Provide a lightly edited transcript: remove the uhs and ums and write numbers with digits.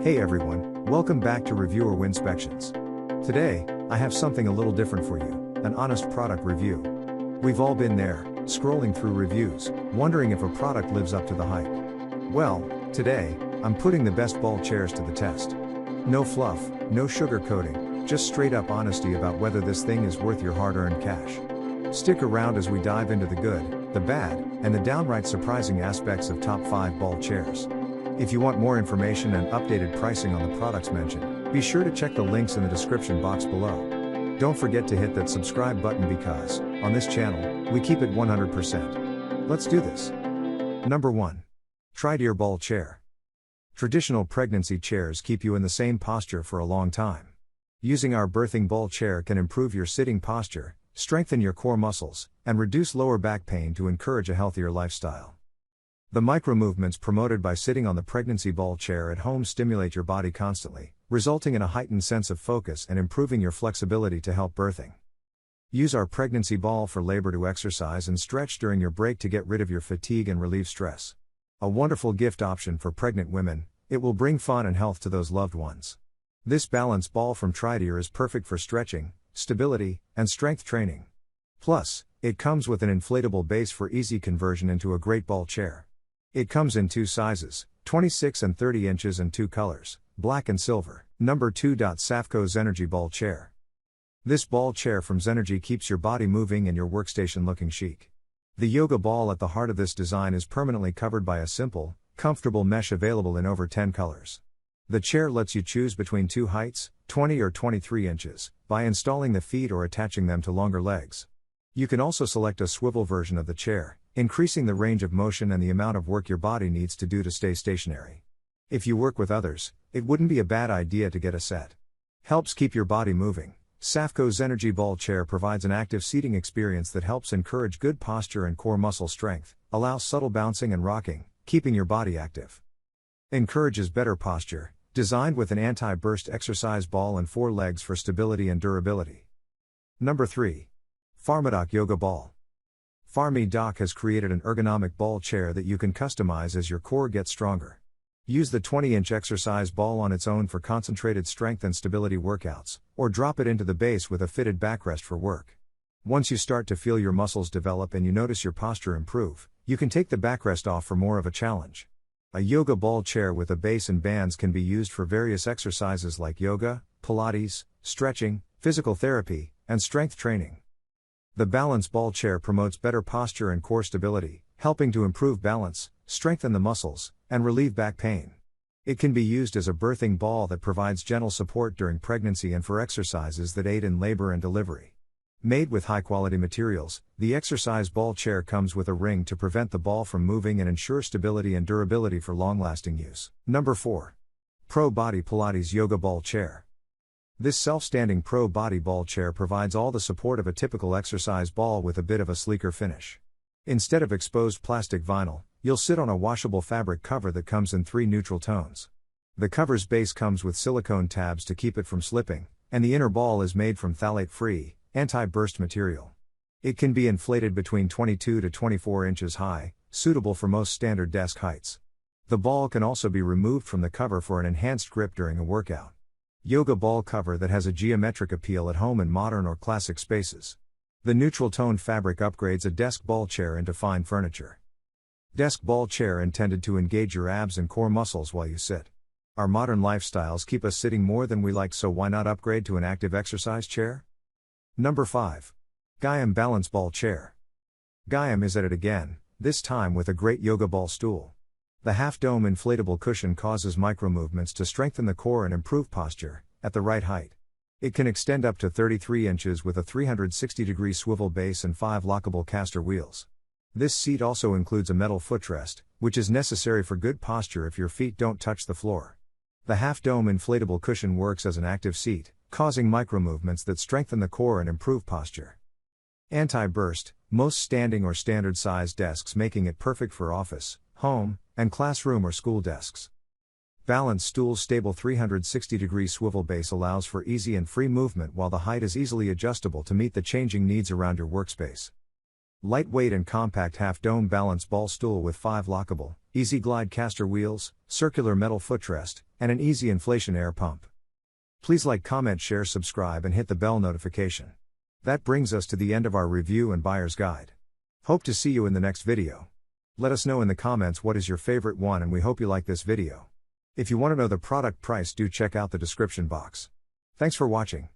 Hey everyone, welcome back to Reviewer Winspections. Today, I have something a little different for you, an honest product review. We've all been there, scrolling through reviews, wondering if a product lives up to the hype. Well, today, I'm putting the best ball chairs to the test. No fluff, no sugarcoating, just straight up honesty about whether this thing is worth your hard-earned cash. Stick around as we dive into the good, the bad, and the downright surprising aspects of top 5 ball chairs. If you want more information and updated pricing on the products mentioned, be sure to check the links in the description box below. Don't forget to hit that subscribe button because, on this channel, we keep it 100%. Let's do this. Number 1. Tri-tier ball chair. Traditional pregnancy chairs keep you in the same posture for a long time. Using our birthing ball chair can improve your sitting posture, strengthen your core muscles, and reduce lower back pain to encourage a healthier lifestyle. The micro-movements promoted by sitting on the pregnancy ball chair at home stimulate your body constantly, resulting in a heightened sense of focus and improving your flexibility to help birthing. Use our pregnancy ball for labor to exercise and stretch during your break to get rid of your fatigue and relieve stress. A wonderful gift option for pregnant women, it will bring fun and health to those loved ones. This balance ball from Tri-tier is perfect for stretching, stability, and strength training. Plus, it comes with an inflatable base for easy conversion into a great ball chair. It comes in 2 sizes, 26 and 30 inches and 2 colors, black and silver. Number 2. Safco Zenergy Ball Chair. This ball chair from Zenergy keeps your body moving and your workstation looking chic. The yoga ball at the heart of this design is permanently covered by a simple, comfortable mesh available in over 10 colors. The chair lets you choose between 2 heights, 20 or 23 inches, by installing the feet or attaching them to longer legs. You can also select a swivel version of the chair, increasing the range of motion and the amount of work your body needs to do to stay stationary. If you work with others, it wouldn't be a bad idea to get a set. Helps keep your body moving. Safco Zenergy Ball Chair provides an active seating experience that helps encourage good posture and core muscle strength, allows subtle bouncing and rocking, keeping your body active. Encourages better posture, designed with an anti-burst exercise ball and 4 legs for stability and durability. Number 3. PharmaDoc Yoga Ball. PharmaDoc has created an ergonomic ball chair that you can customize as your core gets stronger. Use the 20-inch exercise ball on its own for concentrated strength and stability workouts, or drop it into the base with a fitted backrest for work. Once you start to feel your muscles develop and you notice your posture improve, you can take the backrest off for more of a challenge. A yoga ball chair with a base and bands can be used for various exercises like yoga, Pilates, stretching, physical therapy, and strength training. The balance ball chair promotes better posture and core stability, helping to improve balance, strengthen the muscles, and relieve back pain. It can be used as a birthing ball that provides gentle support during pregnancy and for exercises that aid in labor and delivery. Made with high-quality materials, the exercise ball chair comes with a ring to prevent the ball from moving and ensure stability and durability for long-lasting use. Number 4. Pro Body Pilates Yoga Ball Chair. This self-standing Pro Body ball chair provides all the support of a typical exercise ball with a bit of a sleeker finish. Instead of exposed plastic vinyl, you'll sit on a washable fabric cover that comes in 3 neutral tones. The cover's base comes with silicone tabs to keep it from slipping, and the inner ball is made from phthalate-free, anti-burst material. It can be inflated between 22 to 24 inches high, suitable for most standard desk heights. The ball can also be removed from the cover for an enhanced grip during a workout. Yoga ball cover that has a geometric appeal at home in modern or classic spaces. The neutral tone fabric upgrades a desk ball chair into fine furniture. Desk ball chair intended to engage your abs and core muscles while you sit. Our modern lifestyles keep us sitting more than we like, so why not upgrade to an active exercise chair? Number 5. Gaiam Balance Ball Chair. Gaiam is at it again, this time with a great yoga ball stool. The half-dome inflatable cushion causes micro-movements to strengthen the core and improve posture, at the right height. It can extend up to 33 inches with a 360-degree swivel base and 5 lockable caster wheels. This seat also includes a metal footrest, which is necessary for good posture if your feet don't touch the floor. The half-dome inflatable cushion works as an active seat, causing micro-movements that strengthen the core and improve posture. Anti-burst, most standing or standard-sized desks, making it perfect for office, home, and classroom or school desks. Balance stool's stable 360-degree swivel base allows for easy and free movement, while the height is easily adjustable to meet the changing needs around your workspace. Lightweight and compact half-dome balance ball stool with 5 lockable, easy glide caster wheels, circular metal footrest, and an easy inflation air pump. Please like, comment, share, subscribe, and hit the bell notification. That brings us to the end of our review and buyer's guide. Hope to see you in the next video. Let us know in the comments what is your favorite one, and we hope you like this video. If you want to know the product price, do check out the description box. Thanks for watching.